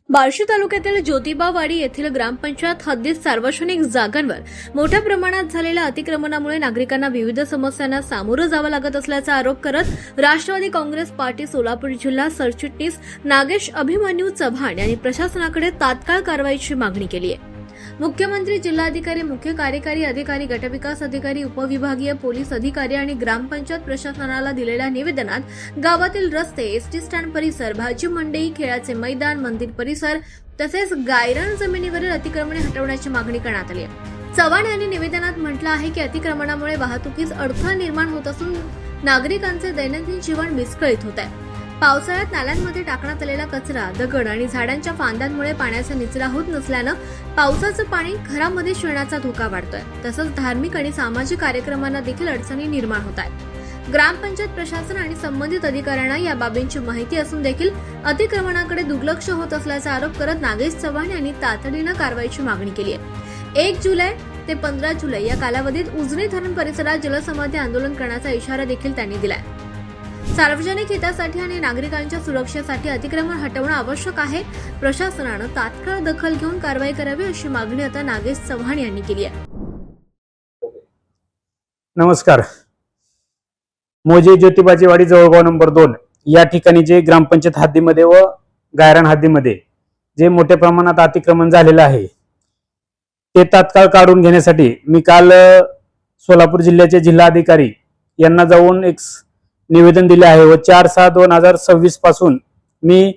बार्शी तालुक्यातील ज्योतिबावाडी येथील ग्रामपंचायत हद्दीत सार्वजनिक जागांवर मोठ्या प्रमाणात झालेल्या अतिक्रमणामुळे नागरिकांना विविध समस्यांना सामोरं जावं लागत असल्याचा आरोप करत राष्ट्रवादी काँग्रेस पार्टी सोलापूर जिल्हा सरचिटणीस नागेश अभिमन्यू चव्हाण यांनी प्रशासनाकडे तात्काळ कारवाईची मागणी केली आहे। मुख्यमंत्री, जिल्हाधिकारी, मुख्य कार्यकारी अधिकारी, गटविकास अधिकारी, उपविभागीय पोलीस अधिकारी आणि ग्रामपंचायत प्रशासनाला दिलेल्या निवेदनात गावातील रस्ते, एसटी स्टँड परिसर, भाजी मंडई, खेळाचे मैदान, मंदिर परिसर तसेच गायरान जमिनीवरील अतिक्रमणे हटवण्याची मागणी करण्यात आली आहे। चव्हाण यांनी निवेदनात म्हटलं आहे की अतिक्रमणामुळे वाहतुकीस अडथळा निर्माण होत असून नागरिकांचे दैनंदिन जीवन विस्कळीत होत आहे। पावसाळ्यात नाल्यांमध्ये टाकण्यात आलेला कचरा, दगड आणि झाडांच्या फांद्यांमुळे पाण्याचा निचरा होत नसल्यानं पावसाचं पाणी घरामध्ये शिरण्याचा धोका वाढतोय। तसंच धार्मिक आणि सामाजिक कार्यक्रमांना देखील अडचणी निर्माण होत आहेत। ग्रामपंचायत प्रशासन आणि संबंधित अधिकाऱ्यांना या बाबींची माहिती असून देखील अतिक्रमणाकडे दुर्लक्ष होत असल्याचा आरोप करत नागेश चव्हाण यांनी तातडीनं कारवाईची मागणी केली आहे। 1 जुलै ते 15 जुलै या कालावधीत उजनी धरण परिसरात जलसमाधी आंदोलन करण्याचा इशारा देखील त्यांनी दिलाय। सार्वजनिक हितासाठी आणि नागरिकांच्या सुरक्षेसाठी अतिक्रमण हटवणं आवश्यक आहे। प्रशासनानं तात्काळ दखल घेऊन कारवाई करावी अशी मागणी आता नागेश चव्हाण यांनी केली आहे। नमस्कार। मोजे ज्योतिबाची वाडी जवळगाव नंबर 2 या ठिकाणी जे ग्रामपंचायत हद्दीमध्ये व गायरान हद्दीमध्ये जे मोठ्या प्रमाणात अतिक्रमण झालेलं आहे ते तात्काळ काढून घेण्यासाठी मी काल सोलापूर जिल्ह्याचे जिल्हाधिकारी यांना जाऊन एक निवेदन दिले आहे व 4/6/2026 पासून मी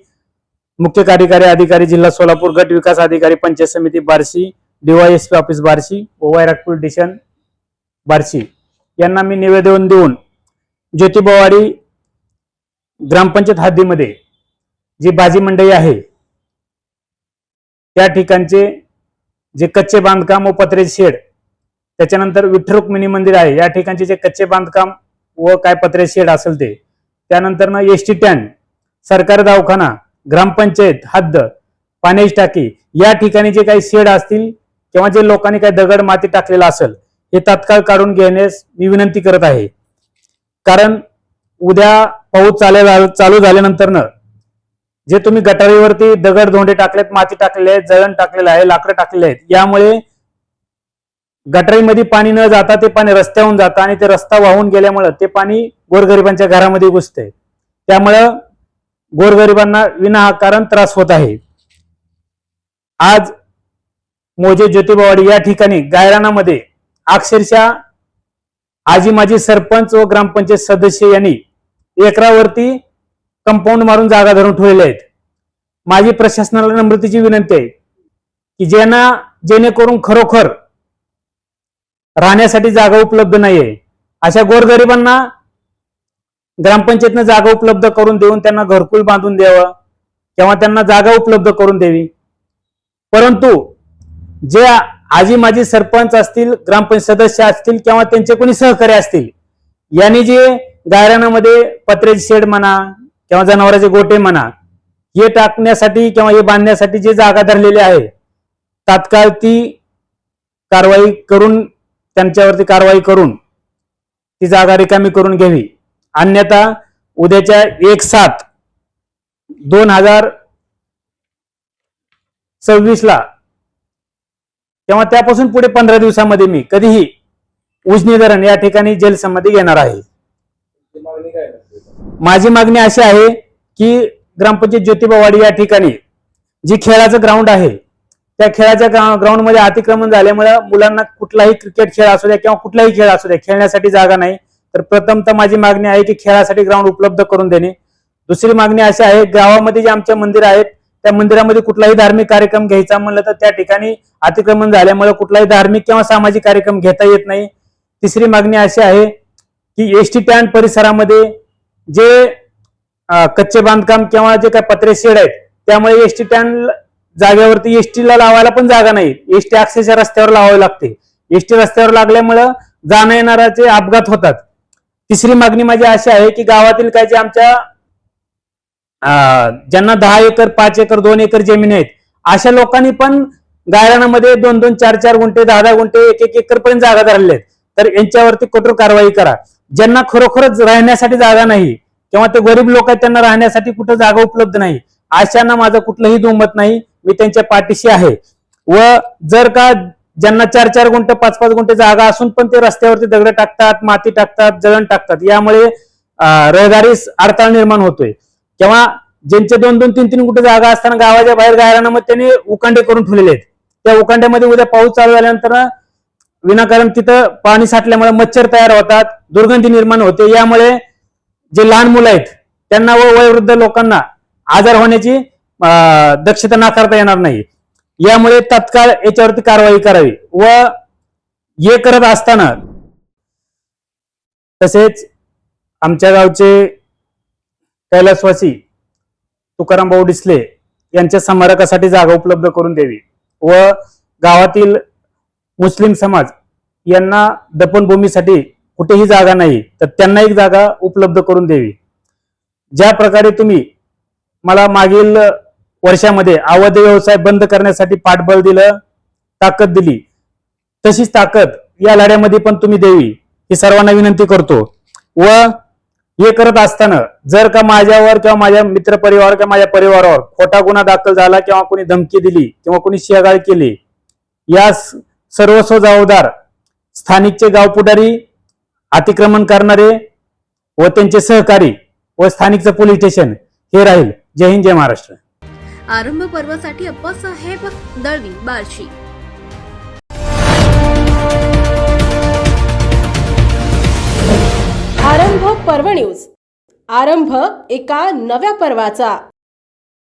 मुख्य कार्यकारी अधिकारी जिल्हा सोलापूर, गट विकास अधिकारी पंचायत समिती बार्शी, DYSP ऑफिस बार्शी व वैरागपूर डिशन बार्शी यांना मी निवेदन देऊन ज्योतिबावाडी ग्रामपंचायत हद्दीमध्ये जी भाजी मंडई आहे त्या ठिकाणचे जे कच्चे बांधकाम व पत्र्याचे शेड, त्याच्यानंतर विठ्ठल रुक्मिणी मंदिर आहे या ठिकाणचे जे कच्चे बांधकाम व काय पत्र्याचे शेड असेल ते, त्यानंतर एसटी स्टँड, सरकारी दवाखाना, ग्रामपंचायत हद्द, पाण्याची टाकी या ठिकाणी जे काही शेड असतील किंवा जे लोकांनी काही दगड माती टाकलेला असेल हे तात्काळ काढून घेण्यास मी विनंती करत आहे। कारण उद्या पाऊस चालू झाल्यानंतर जे तुम्ही गटारीवरती दगड धोंडे टाकलेत, माती टाकलेले आहेत, जळण टाकलेलं आहे, लाकडं टाकलेले आहेत, यामुळे गटारीमध्ये पाणी न जाता ते पाणी रस्त्यावरून जातं आणि ते रस्ता वाहून गेल्यामुळे ते पाणी गोरगरिबांच्या घरामध्ये घुसते। त्यामुळे गोरगरिबांना विनाकारण त्रास होत आहे। आज मोजे ज्योतिबावाडी या ठिकाणी गायरानामध्ये अक्षरशः आजी माजी सरपंच व ग्रामपंचायत सदस्य यांनी एकरावरती कंपाऊंड मारून जागा धरून ठेवलेल्या आहेत। माझी प्रशासनाला नम्रतेची विनंती आहे की जेणेकरून खरोखर राहण्यासाठी जागा उपलब्ध नाहीये अशा गोरगरिबांना ग्रामपंचायतनं जागा उपलब्ध करून देऊन त्यांना घरकुल बांधून द्यावं किंवा त्यांना जागा उपलब्ध करून द्यावी। परंतु जे आजी माजी सरपंच असतील, ग्रामपंचायत सदस्य असतील किंवा त्यांचे कोणी सहकारी असतील, यांनी जे गायरानामध्ये पत्र्याचे शेड म्हणा किंवा जनावरांचे गोटे म्हणा हे टाकण्यासाठी किंवा हे बांधण्यासाठी जे जागा धरलेली आहे तात्काळ ती कारवाई करून त्यांच्यावरती कारवाई करून ती जागा रिकामी करून घ्यावी। अन्यथा उद्याच्या 1/7/2026 ला तेव्हा त्यापासून पुढे 15 दिवसामध्ये मी कधीही उजनी धरण या ठिकाणी जलसमाधी घेणार आहे। माझी मागणी अशी आहे की ग्रामपंचायत ज्योतिबावाडी या ठिकाणी जी खेळाचं ग्राउंड आहे त्या खेळाच्या ग्राउंडमध्ये अतिक्रमण झाल्यामुळे मुलांना कुठलाही क्रिकेट खेळ असू द्या किंवा कुठलाही खेळ असू द्या खेळण्यासाठी जागा नाही। तर प्रथमतः माझी मागणी आहे की खेळासाठी ग्राउंड उपलब्ध करून देणे। दुसरी मागणी अशी आहे, गावामध्ये जे आमच्या मंदिर आहेत त्या मंदिरामध्ये कुठलाही धार्मिक कार्यक्रम घ्यायचा म्हणलं तर त्या ठिकाणी अतिक्रमण झाल्यामुळे कुठलाही धार्मिक किंवा सामाजिक कार्यक्रम घेता येत नाही। तिसरी मागणी अशी आहे की एसटी स्टँड परिसरामध्ये जे कच्चे बांधकाम किंवा जे काही पत्रे शेड आहेत त्यामुळे एसटी स्टँड जागेवरती एसटीला लावायला पण जागा नाही, एसटी अक्षरशः रस्त्यावर लावावी लागते। एसटी रस्त्यावर लागल्यामुळे जाण्या येणाऱ्याचे अपघात होतात। तिसरी मागणी माझी अशी आहे की गावातील काही जे आमच्या ज्यांना 10 एकर, 5 एकर, 2 एकर जमीन आहेत अशा लोकांनी पण गायरानामध्ये 2-2, 4-4 गुंठे, 10-10 गुंठे, 1-1 एकर पर्यंत जागा धरलेल्या आहेत। तर यांच्यावरती कठोर कारवाई करा। ज्यांना खरोखरच राहण्यासाठी जागा नाही किंवा ते गरीब लोक आहेत त्यांना राहण्यासाठी कुठे जागा उपलब्ध नाही अशांना माझं कुठलंही दुमत नाही, मी त्यांच्या पाठीशी आहे. व जर का ज्यांना 4-4 गुंठे 5-5 गुंठे जागा असून पण ते रस्त्यावरती दगड टाकतात, माती टाकतात, जळण टाकतात, यामुळे रहदारीस अडथळा निर्माण होतोय. किंवा ज्यांचे 2-2, 3-3 गुंठे जागा असताना गावाच्या बाहेर गायरानं मग त्यांनी उकांडे करून ठेवलेले आहेत. त्या उकांड्यामध्ये उद्या पाऊस चालू झाल्यानंतर विनाकारण तिथं पाणी साठल्यामुळे मच्छर तयार होतात, दुर्गंधी निर्माण होते. यामुळे जे लहान मुलं आहेत त्यांना व वयोवृद्ध लोकांना आजार होण्याची दक्षता नाकारता येणार नाही. यामुळे तत्काळ याच्यावरती कारवाई करावी. व हे करत असताना तसेच आमच्या गावचे कैलासवासी तुकाराम भाऊ डिसले यांच्या स्मारकासाठी जागा उपलब्ध करून द्यावी. व गावातील मुस्लिम समाज यांना दफनभूमीसाठी कुठेही जागा नाही, तर त्यांना एक जागा उपलब्ध करून द्यावी. ज्या प्रकारे तुम्ही मला मागील वर्षामध्ये अवैध व्यवसाय बंद करण्यासाठी पाठबळ दिलं, ताकद दिली, तशीच ताकद या लढ्यामध्ये पण तुम्ही द्यावी ही सर्वांना विनंती करतो. व हे करत असताना जर का माझ्यावर किंवा माझ्या मित्रपरिवार किंवा माझ्या परिवारावर खोटा गुन्हा दाखल झाला किंवा कोणी धमकी दिली किंवा कोणी शिवीगाळ केली, या सर्वस्व जबाबदार स्थानिकचे गाव पुढारी, अतिक्रमण करणारे व त्यांचे सहकारी व स्थानिकचं पोलीस स्टेशन हे राहील. जय हिंद, जय महाराष्ट्र. आरंभ पर्वासाठी अप्पासाहेब दळवी, बार्शी. आरंभ पर्व न्यूज. आरंभ एका नव्या पर्वाचा.